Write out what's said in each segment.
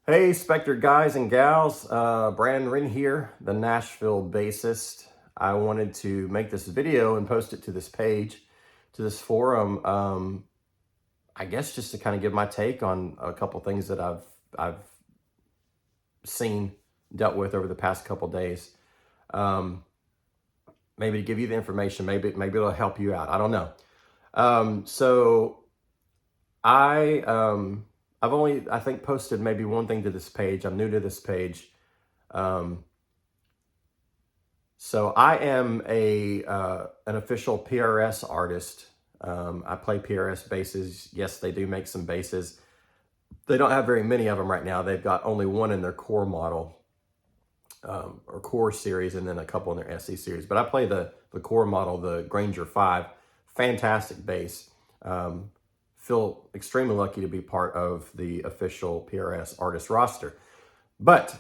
Hey, Spector guys and gals, Brandon Wren here, the Nashville bassist. I wanted to make this video and post it to this page, to this forum, I guess just to kind of give my take on a couple things that I've seen, dealt with over the past couple days. Maybe to give you the information, maybe it'll help you out. I don't know. I've only, I think, posted maybe one thing to this page. I'm new to this page. So I am an official PRS artist. I play PRS basses. Yes, they do make some basses. They don't have very many of them right now. They've got only one in their core model, or core series, and then a couple in their SE series. But I play the core model, the Granger 5. Fantastic bass. Feel extremely lucky to be part of the official PRS artist roster. But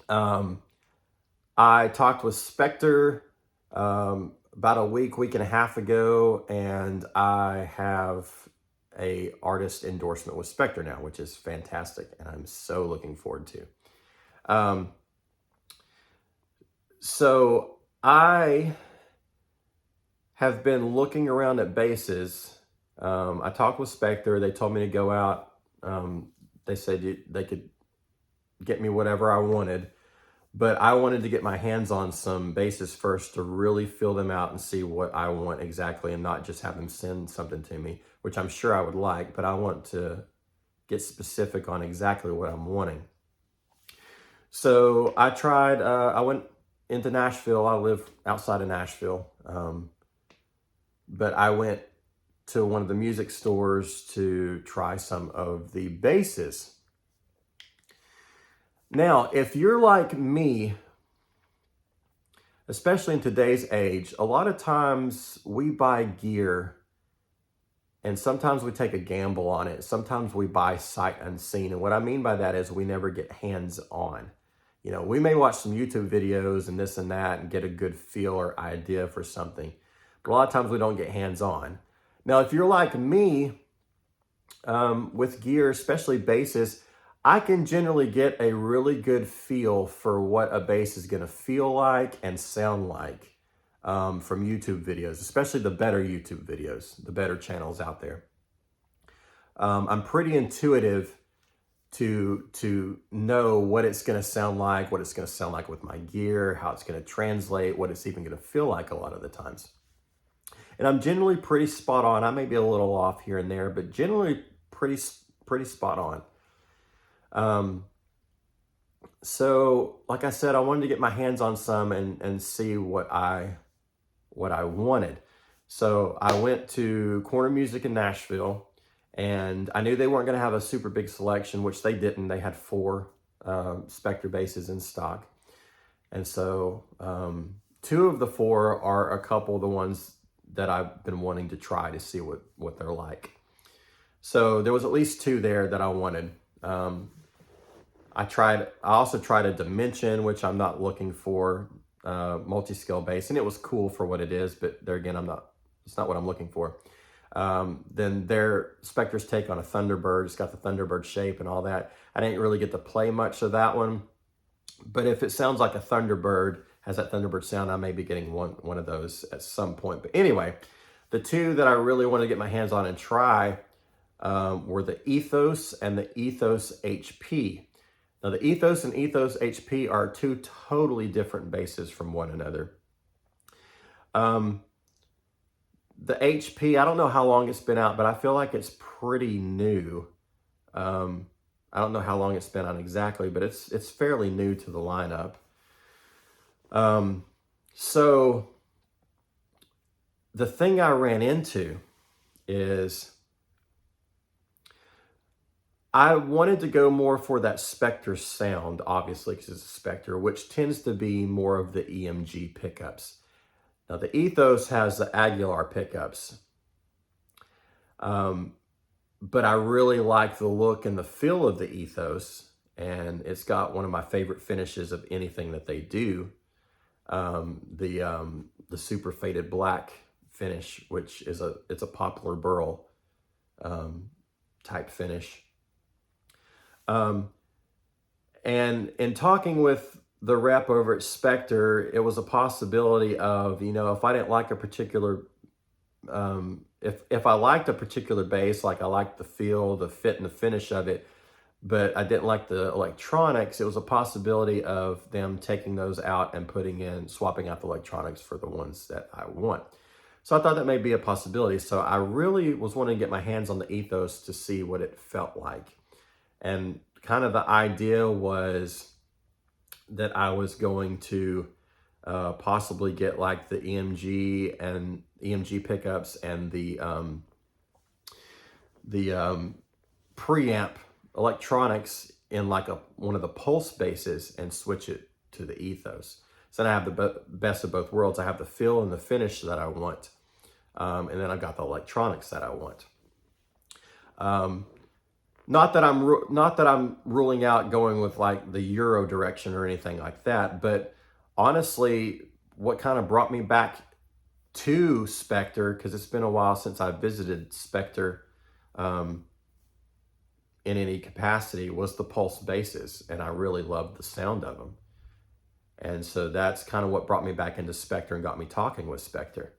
I talked with Spector about a week and a half ago, and I have a artist endorsement with Spector now, which is fantastic, and I'm so looking forward to. So I have been looking around at basses. I talked with Spector. They told me to go out. They said they could get me whatever I wanted, but I wanted to get my hands on some basses first to really feel them out and see what I want exactly, and not just have them send something to me, which I'm sure I would like, but I want to get specific on exactly what I'm wanting. So I tried, I went into Nashville. I live outside of Nashville, but I went to one of the music stores to try some of the basses. Now, if you're like me, especially in today's age, a lot of times we buy gear and sometimes we take a gamble on it. Sometimes we buy sight unseen. And what I mean by that is we never get hands on. You know, we may watch some YouTube videos and this and that and get a good feel or idea for something, but a lot of times we don't get hands on. Now, if you're like me, with gear, especially basses, I can generally get a really good feel for what a bass is going to feel like and sound like from YouTube videos, especially the better YouTube videos, the better channels out there. I'm pretty intuitive to know what it's going to sound like, what it's going to sound like with my gear, how it's going to translate, what it's even going to feel like a lot of the times. And I'm generally pretty spot on. I may be a little off here and there, but generally pretty spot on. So like I said, I wanted to get my hands on some and see what I wanted. So I went to Corner Music in Nashville, and I knew they weren't going to have a super big selection, which they didn't. They had 4 Spector basses in stock. And so 2 of the 4 are a couple of the ones that I've been wanting to try to see what they're like. So there was at least 2 there that I wanted. I also tried a Dimension, which I'm not looking for, multi-scale bass, and it was cool for what it is, but there again, it's not what I'm looking for. Then their Spector's take on a Thunderbird, it's got the Thunderbird shape and all that. I didn't really get to play much of that one, but if it sounds like a Thunderbird, has that Thunderbird sound, I may be getting one of those at some point. But anyway, the 2 that I really want to get my hands on and try were the Ethos and the Ethos HP. Now, the Ethos and Ethos HP are 2 totally different basses from one another. The HP, I don't know how long it's been out, but I feel like it's pretty new. I don't know how long it's been out exactly, but it's fairly new to the lineup. So the thing I ran into is I wanted to go more for that Spector sound, obviously, because it's a Spector, which tends to be more of the EMG pickups. Now, the Ethos has the Aguilar pickups, but I really like the look and the feel of the Ethos, and it's got one of my favorite finishes of anything that they do. The super faded black finish, which is it's a poplar burl type finish. And in talking with the rep over at Spector, it was a possibility of, if I didn't like a particular, if I liked a particular bass, like I liked the feel, the fit, and the finish of it, but I didn't like the electronics, it was a possibility of them taking those out and swapping out the electronics for the ones that I want. So I thought that may be a possibility. So I really was wanting to get my hands on the Ethos to see what it felt like. And kind of the idea was that I was going to possibly get like the EMG pickups and the preamp electronics in like one of the pulse bases and switch it to the Ethos. So then I have the best of both worlds. I have the feel and the finish that I want. And then I've got the electronics that I want. Not that I'm ruling out going with like the Euro direction or anything like that, but honestly, what kind of brought me back to Spector, because it's been a while since I visited Spector in any capacity, was the pulse basses, and I really loved the sound of them. And so that's kind of what brought me back into Spector and got me talking with Spector.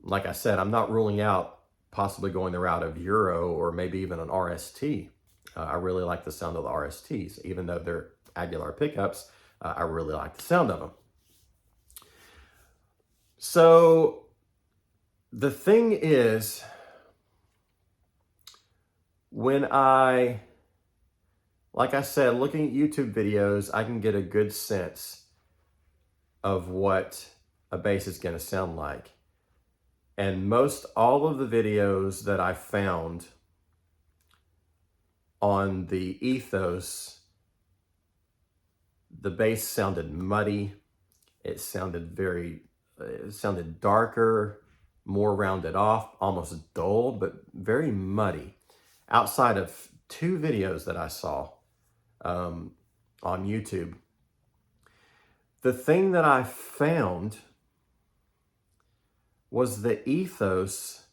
Like I said, I'm not ruling out possibly going the route of Euro or maybe even an RST. I really like the sound of the RSTs. Even though they're Aguilar pickups, I really like the sound of them. So the thing is, when like I said, looking at YouTube videos, I can get a good sense of what a bass is going to sound like. And most all of the videos that I found on the Ethos, the bass sounded muddy. It sounded darker, more rounded off, almost dull, but very muddy. Outside of 2 videos that I saw on YouTube, the thing that I found was the Ethos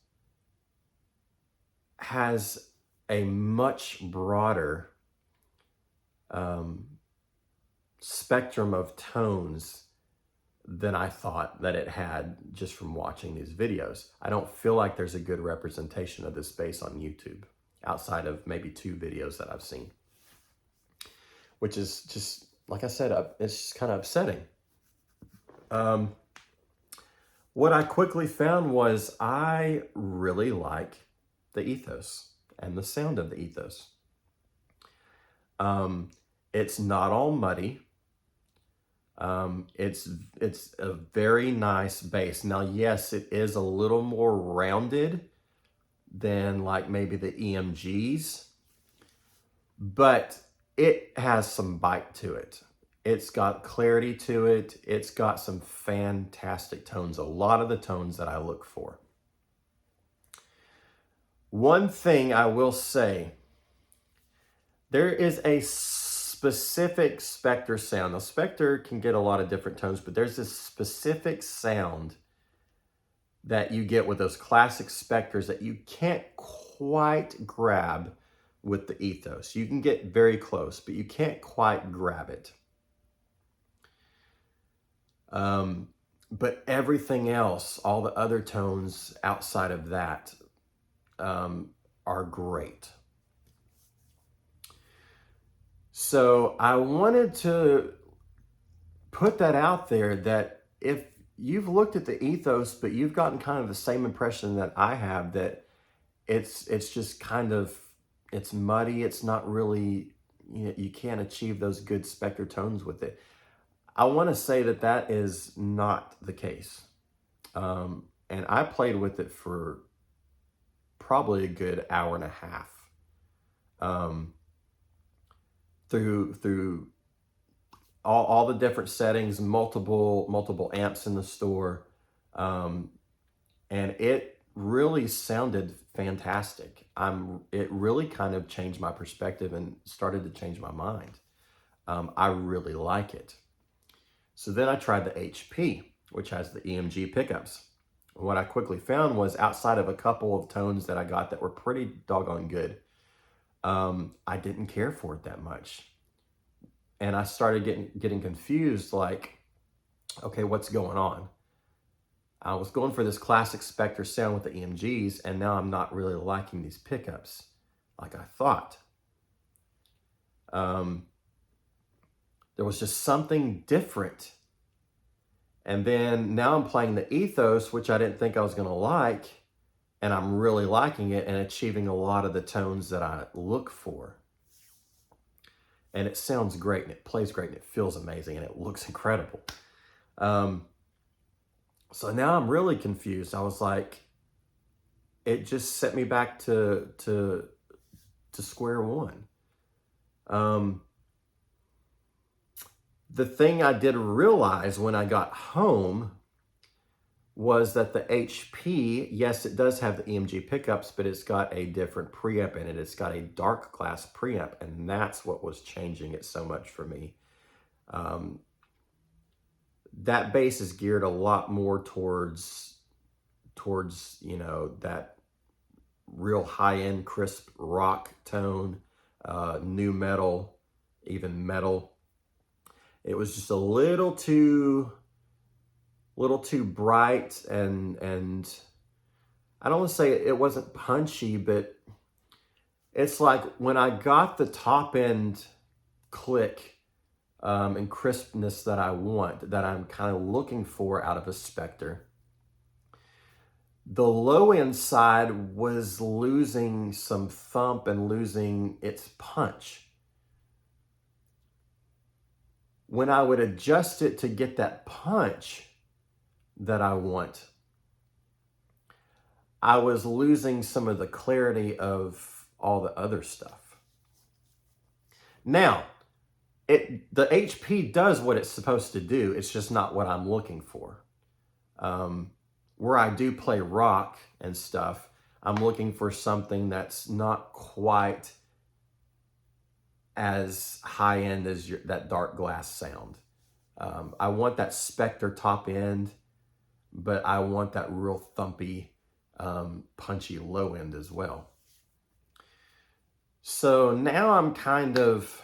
has a much broader spectrum of tones than I thought that it had just from watching these videos. I don't feel like there's a good representation of this bass on YouTube outside of maybe 2 videos that I've seen, which is just, like I said, it's just kind of upsetting. What I quickly found was I really like the Ethos and the sound of the Ethos. It's not all muddy. It's a very nice bass. Now, yes, it is a little more rounded than like maybe the EMGs, but it has some bite to it. It's got clarity to it. It's got some fantastic tones, a lot of the tones that I look for. One thing I will say, there is a specific Spector sound. Now, Spector can get a lot of different tones, but there's this specific sound that you get with those classic Spectors that you can't quite grab with the Ethos. You can get very close, but you can't quite grab it. But everything else, all the other tones outside of that, are great. So I wanted to put that out there, that if you've looked at the Ethos, but you've gotten kind of the same impression that I have, that it's just kind of, it's muddy, it's not really, you can't achieve those good Spector tones with it. I want to say that that is not the case. And I played with it for probably a good hour and a half. Through all the different settings, multiple amps in the store. And it really sounded fantastic. It really kind of changed my perspective and started to change my mind. I really like it. So then I tried the HP, which has the EMG pickups. What I quickly found was, outside of a couple of tones that I got that were pretty doggone good, I didn't care for it that much. And I started getting confused, like, okay, what's going on? I was going for this classic Spector sound with the EMGs, and now I'm not really liking these pickups like I thought. There was just something different. And then now I'm playing the Ethos, which I didn't think I was going to like, and I'm really liking it and achieving a lot of the tones that I look for. And it sounds great, and it plays great, and it feels amazing, and it looks incredible. So now I'm really confused. I was like, it just set me back to square one. The thing I did realize when I got home was that the HP, yes, it does have the EMG pickups, but it's got a different preamp in it. It's got a dark glass preamp, and that's what was changing it so much for me. That bass is geared a lot more towards, you know, that real high-end crisp rock tone, new metal, even metal. It was just a little too bright, and I don't want to say it wasn't punchy, but it's like when I got the top end click and crispness that I want, that I'm kind of looking for out of a Spector, the low end side was losing some thump and losing its punch. When I would adjust it to get that punch that I want, I was losing some of the clarity of all the other stuff. Now, the HP does what it's supposed to do. It's just not what I'm looking for. Where I do play rock and stuff, I'm looking for something that's not quite as high end as that dark glass sound. I want that Spector top end, but I want that real thumpy, punchy low end as well. So now I'm kind of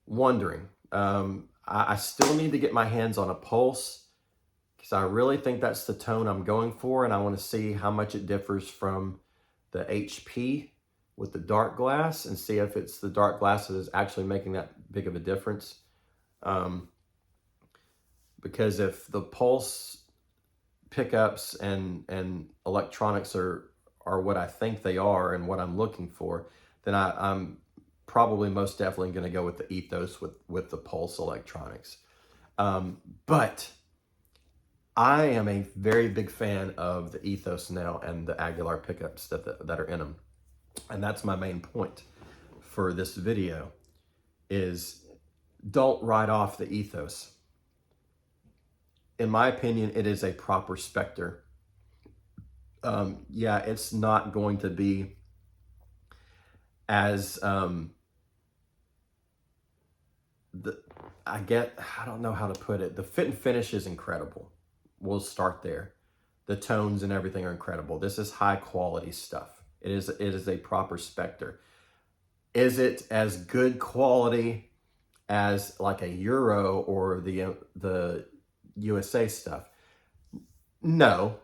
wondering. I still need to get my hands on a Pulse, because I really think that's the tone I'm going for, and I want to see how much it differs from the HP with the dark glass, and see if it's the dark glass that is actually making that big of a difference. Because if the Pulse pickups and electronics are what I think they are and what I'm looking for, then I'm probably most definitely going to go with the Ethos with the Pulse electronics. But I am a very big fan of the Ethos now and the Aguilar pickups that are in them. And that's my main point for this video, is don't write off the Ethos. In my opinion, it is a proper Spector. Yeah, it's not going to be as, I don't know how to put it. The fit and finish is incredible. We'll start there. The tones and everything are incredible. This is high quality stuff. It is a proper Spector. Is it as good quality as like a Euro or the USA stuff? No.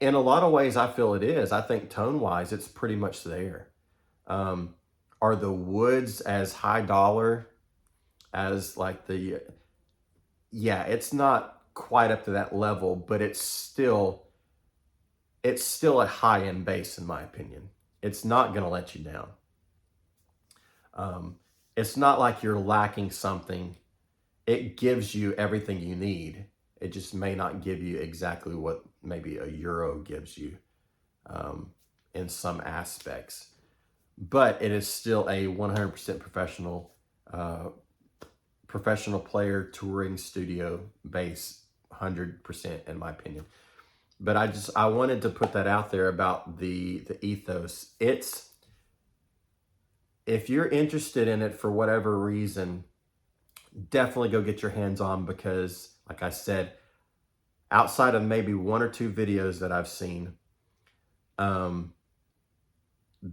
In a lot of ways, I feel it is. I think tone-wise, it's pretty much there. Are the woods as high dollar as like the... Yeah, it's not quite up to that level, but it's still a high-end bass, in my opinion. It's not going to let you down. It's not like you're lacking something. It gives you everything you need. It just may not give you exactly what maybe a Euro gives you in some aspects. But it is still a 100% professional player, touring studio bass, 100% in my opinion. But I wanted to put that out there about the Ethos. If you're interested in it for whatever reason, definitely go get your hands on, because like I said, outside of maybe one or two videos that I've seen,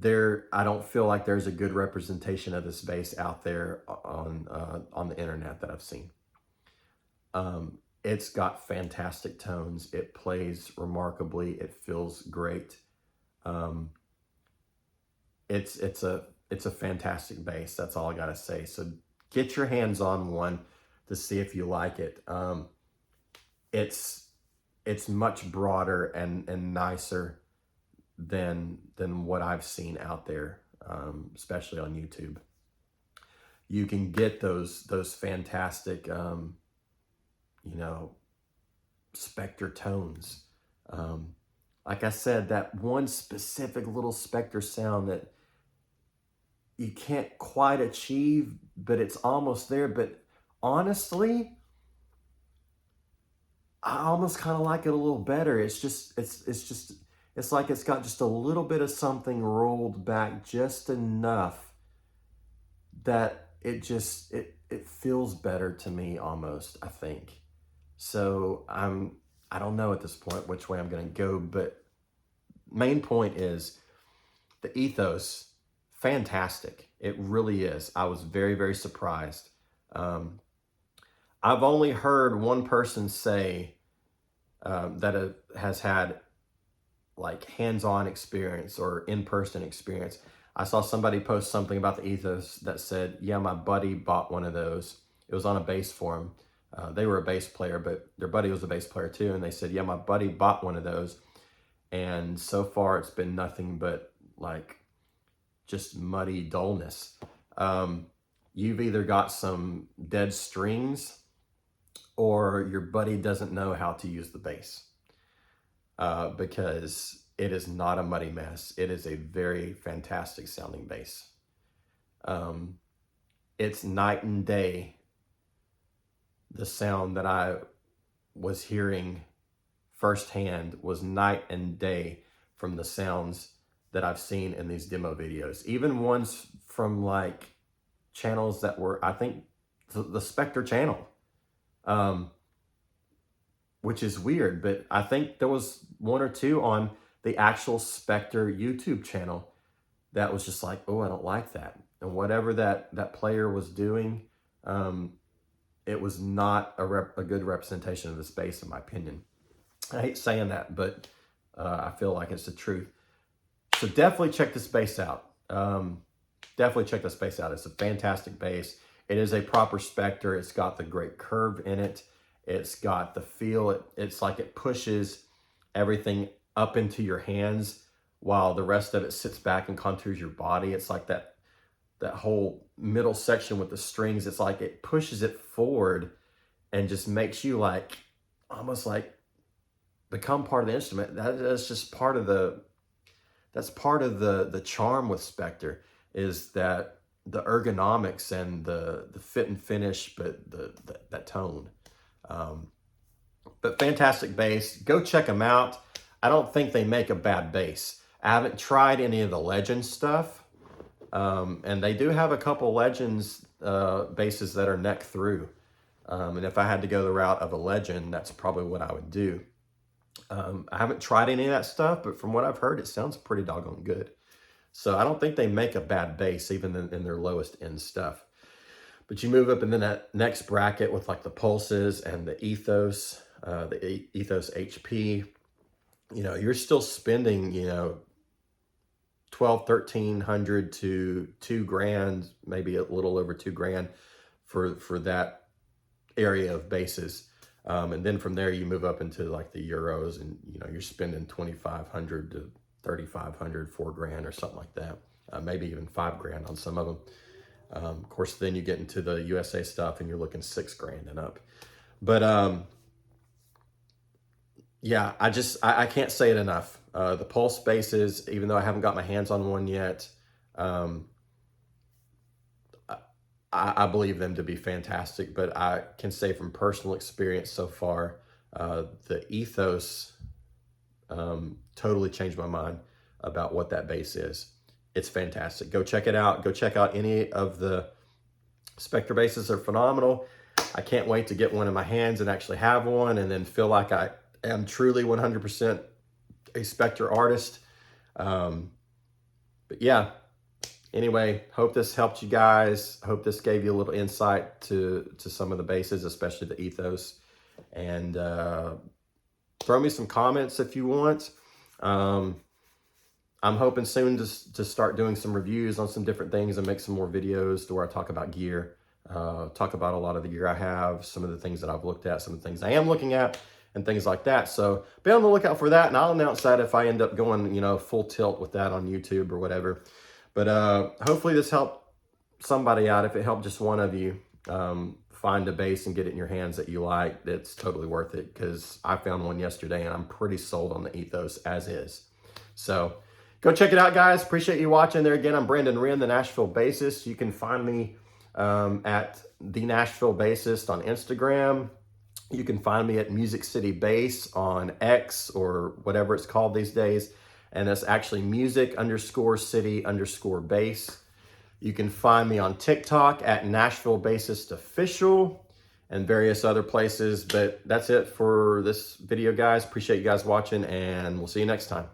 I don't feel like there's a good representation of this bass out there on the internet that I've seen. It's got fantastic tones. It plays remarkably. It feels great. Um, it's a fantastic bass. That's all I gotta say. So get your hands on one to see if you like it. It's it's much broader and nicer than what I've seen out there, especially on YouTube. You can get those fantastic, you know, Spector tones. Um, like I said, that one specific little Spector sound that you can't quite achieve, but it's almost there. But honestly, I almost kind of like it a little better. It's like it's got just a little bit of something rolled back just enough that it feels better to me almost, I think. So I don't know at this point which way I'm going to go, but main point is the ethos, fantastic. It really is. I was very, very surprised. Um, I've only heard one person say that has had like hands-on experience or in-person experience. I saw somebody post something about the ethos that said, yeah, my buddy bought one of those. It was on a bass forum. They were a bass player, but their buddy was a bass player too. And they said, yeah, my buddy bought one of those. And so far it's been nothing but like just muddy dullness. You've either got some dead strings or your buddy doesn't know how to use the bass, because it is not a muddy mess. It is a very fantastic sounding bass. It's night and day. The sound that I was hearing firsthand was night and day from the sounds that I've seen in these demo videos. Even ones from like channels that were, I think, the Spector channel, which is weird, but I think there was one or two on the actual Spector YouTube channel that was just like, oh, I don't like that. And whatever that player was doing, it was not a good representation of the space, in my opinion. I hate saying that, but I feel like it's the truth. So definitely check this bass out. Definitely check this bass out. It's a fantastic bass. It is a proper Spector. It's got the great curve in it. It's got the feel. It's like it pushes everything up into your hands while the rest of it sits back and contours your body. It's like that whole middle section with the strings. It's like it pushes it forward and just makes you like almost like become part of the instrument. That's just part of the charm with Spector, is that the ergonomics and the fit and finish, but that tone. But fantastic bass. Go check them out. I don't think they make a bad bass. I haven't tried any of the Legends stuff. And they do have a couple Legends basses that are neck through. And if I had to go the route of a Legend, that's probably what I would do. I haven't tried any of that stuff, but from what I've heard, it sounds pretty doggone good. So I don't think they make a bad bass, even in their lowest end stuff. But you move up in that next bracket with like the Pulses and the Ethos HP, you're still spending, 1,200, 1,300 to $2,000, maybe a little over $2,000 for that area of basses. And then from there you move up into like the Euros, and you're spending 2,500 to 3,500, $4,000 or something like that. Maybe even $5,000 on some of them. Of course, then you get into the USA stuff and you're looking $6,000 and up. But yeah, I can't say it enough. The Pulse basses, even though I haven't got my hands on one yet, I believe them to be fantastic. But I can say from personal experience so far, the Ethos totally changed my mind about what that bass is. It's fantastic. Go check it out. Go check out any of the Spector basses. They're phenomenal. I can't wait to get one in my hands and actually have one, and then feel like I am truly 100% a Spector artist. But But yeah, anyway, hope this helped you guys. Hope this gave you a little insight to some of the basses, especially the Ethos. And throw me some comments if you want. I'm hoping soon to start doing some reviews on some different things and make some more videos to where I talk about gear, talk about a lot of the gear I have, some of the things that I've looked at, some of the things I am looking at, and things like that. So be on the lookout for that, and I'll announce that if I end up going, full tilt with that on YouTube or whatever. But hopefully this helped somebody out. If it helped just one of you, find a bass and get it in your hands that you like, it's totally worth it, because I found one yesterday and I'm pretty sold on the Ethos as is. So go check it out, guys. Appreciate you watching. There again, I'm Brandon Wren, the Nashville Bassist. You can find me at the Nashville Bassist on Instagram. You can find me at Music City Bass on X or whatever it's called these days. And that's actually music_city_bass. You can find me on TikTok at Nashville Bassist Official and various other places. But that's it for this video, guys. Appreciate you guys watching, and we'll see you next time.